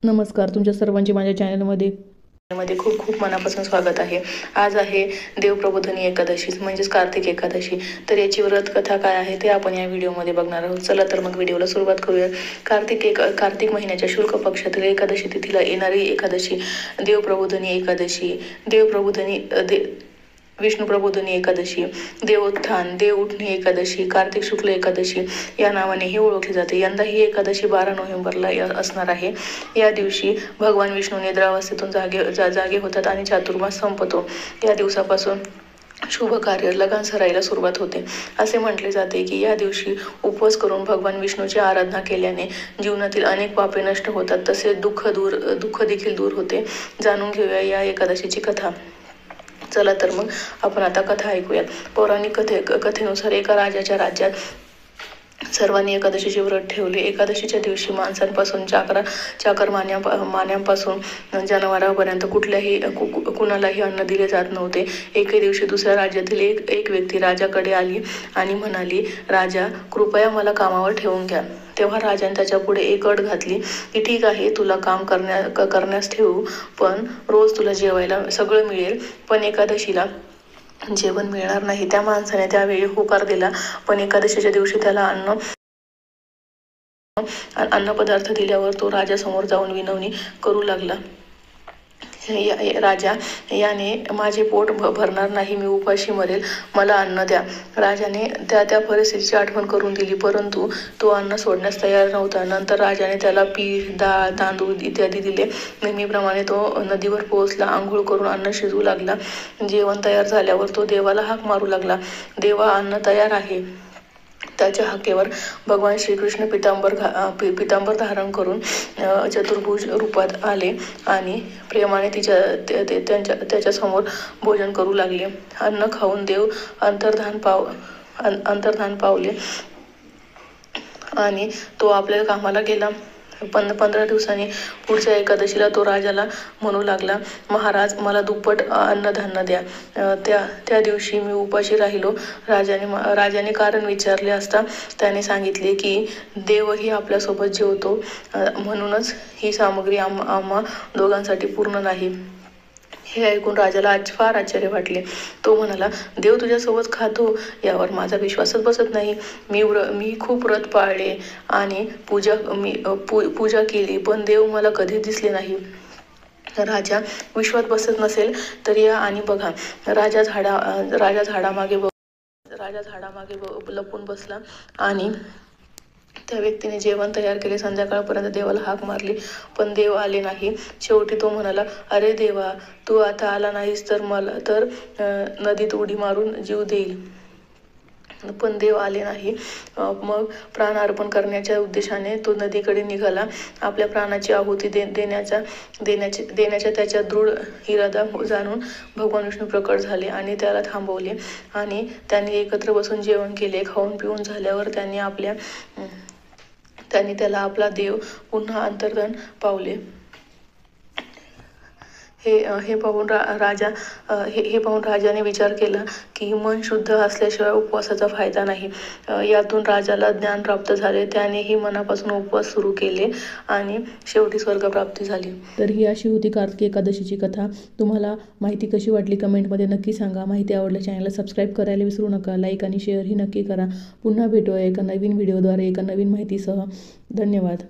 नमस्कार, तुमच्या सर्वांचे माझ्या चॅनलमध्ये खूप खूप मनापासून स्वागत आहे. आज आहे देवप्रबोधिनी एकादशी म्हणजेच कार्तिक एकादशी. तर याची व्रत कथा काय आहे ते आपण या व्हिडिओमध्ये बघणार आहोत. चला तर मग व्हिडिओला सुरुवात करूया. कार्तिक महिन्याच्या शुक्ल पक्षातील एकादशी तिथीला येणारी एकादशी देवप्रबोधिनी एकादशी, विष्णू प्रबोधिनी एकादशी, देवोत्थान, देव उठणे एकादशी, कार्तिक शुक्ल एकादशी या नावाने ही ओळखली जाते. यंदा ही एकादशी 12 नोव्हेंबरला असणार आहे. या दिवशी भगवान विष्णू निद्रावस्थेतून जागे होतात आणि चातुर्मास संपतो. या दिवसापासून शुभ कार्य लगन सराईला सुरुवात होते. असे म्हटले जाते की या दिवशी उपवास करून भगवान विष्णूची आराधना केल्याने जीवनातील अनेक पापे नष्ट होतात, तसेच दुःख देखील दूर होते. जाणून घेऊया या एकादशीची कथा. चला तर मग आपण आता कथा ऐकूयात. पौराणिक कथेनुसार एका राजाच्या राज्यात सर्वांनी एकादशीचे व्रत ठेवले. एकादशीच्या दिवशी माणसांपासून चाकरमान्यांपासून जनावरांपर्यंत कुणालाही अन्न दिले जात नव्हते. एके दिवशी दुसऱ्या राज्यातील एक व्यक्ती राजाकडे आली आणि म्हणाली, राजा, कृपया मला कामावर ठेवून घ्या. तेव्हा राजाने त्याच्या पुढे एक अट घातली की ठीक आहे, तुला काम करण्यास ठेवू, पण रोज तुला जेवायला सगळं मिळेल, पण एकादशीला जेवण मिळणार नाही. त्या माणसाने त्यावेळी होकार दिला, पण एकादशीच्या दिवशी त्याला अन्नपदार्थ दिल्यावर तो राजासमोर जाऊन विनवणी करू लागला. राजा, याने माझे पोट भरणार नाही, मी उपाशी मरेल, मला अन्न द्या. राजाने त्या परिस्थितीची आठवण करून दिली, परंतु तो अन्न सोडण्यास तयार नव्हता. नंतर राजाने त्याला पीठ, डाळ, तांदूळ इत्यादी दिले. नेहमीप्रमाणे तो नदीवर पोहोचला, आंघोळ करून अन्न शिजवू लागला. जेवण तयार झाल्यावर तो देवाला हाक मारू लागला, देवा, अन्न तयार आहे. त्याच्या हाकेवर भगवान श्रीकृष्ण पितांबर धारण करून चतुर्भुज रूपात आले आणि प्रेमाने त्याच्या समोर भोजन करू लागले. अन्न खाऊन देव अंतर्धान पावले आणि तो आपल्या कामाला गेला. 15 दिवसांनी पुढच्या एकादशीला तो राजाला म्हणू लागला, महाराज, मला दुप्पट अन्नधान्य द्या. त्या दिवशी मी उपाशी राहिलो. राजाने कारण विचारले असता त्याने सांगितले की देवही आपल्यासोबत जेवतो, म्हणूनच ही सामग्री आम्हा दोघांसाठी पूर्ण नाही. हे ऐकून राजाला फार आश्चर्य वाटले. तो म्हणाला, देव तुझ्यासोबत खातो यावर माझा विश्वासच बसत नाही. मी खूप व्रत पाळले आणि पूजा केली, पण देव मला कधीच दिसले नाही. राजा विश्वास बसत नसेल तर या आणि बघा. राजा झाडामागे लपून बसला आणि त्या व्यक्तीने जेवण तयार केले. संध्याकाळपर्यंत देवाला हाक मारली, पण देव आले नाही. शेवटी तो म्हणाला, अरे देवा, तू आता आला नाहीस तर नदीत उडी मारून जीव देईल. पण देव आले नाही. मग प्राण अर्पण करण्याच्या उद्देशाने तो नदीकडे निघाला. आपल्या प्राणाची आहुती देण्याच्या त्याच्या दृढ इरादा जाणून भगवान विष्णू प्रकट झाले आणि त्याला थांबवले आणि त्यांनी एकत्र बसून जेवण केले. खाऊन पिऊन झाल्यावर त्यांनी त्याला आपला देव पुन्हा अंतर्धान पावले. हे पाहून राजाने विचार केला की मन शुद्ध असल्याशिवाय उपवासाचा फायदा नाही. यातून राजाला ज्ञान प्राप्त झाले. त्यानेही मनापासून उपवास सुरू केले आणि शेवटी स्वर्गप्राप्ती झाली. तर ही अशी होती कार्तिक एकादशीची कथा. तुम्हाला माहिती कशी वाटली कमेंटमध्ये नक्की सांगा. माहिती आवडल्यास चॅनलला सबस्क्राईब करायला विसरू नका. लाईक आणि शेअरही नक्की करा. पुन्हा भेटूया एका नवीन व्हिडिओद्वारे एका नवीन माहितीसह. धन्यवाद.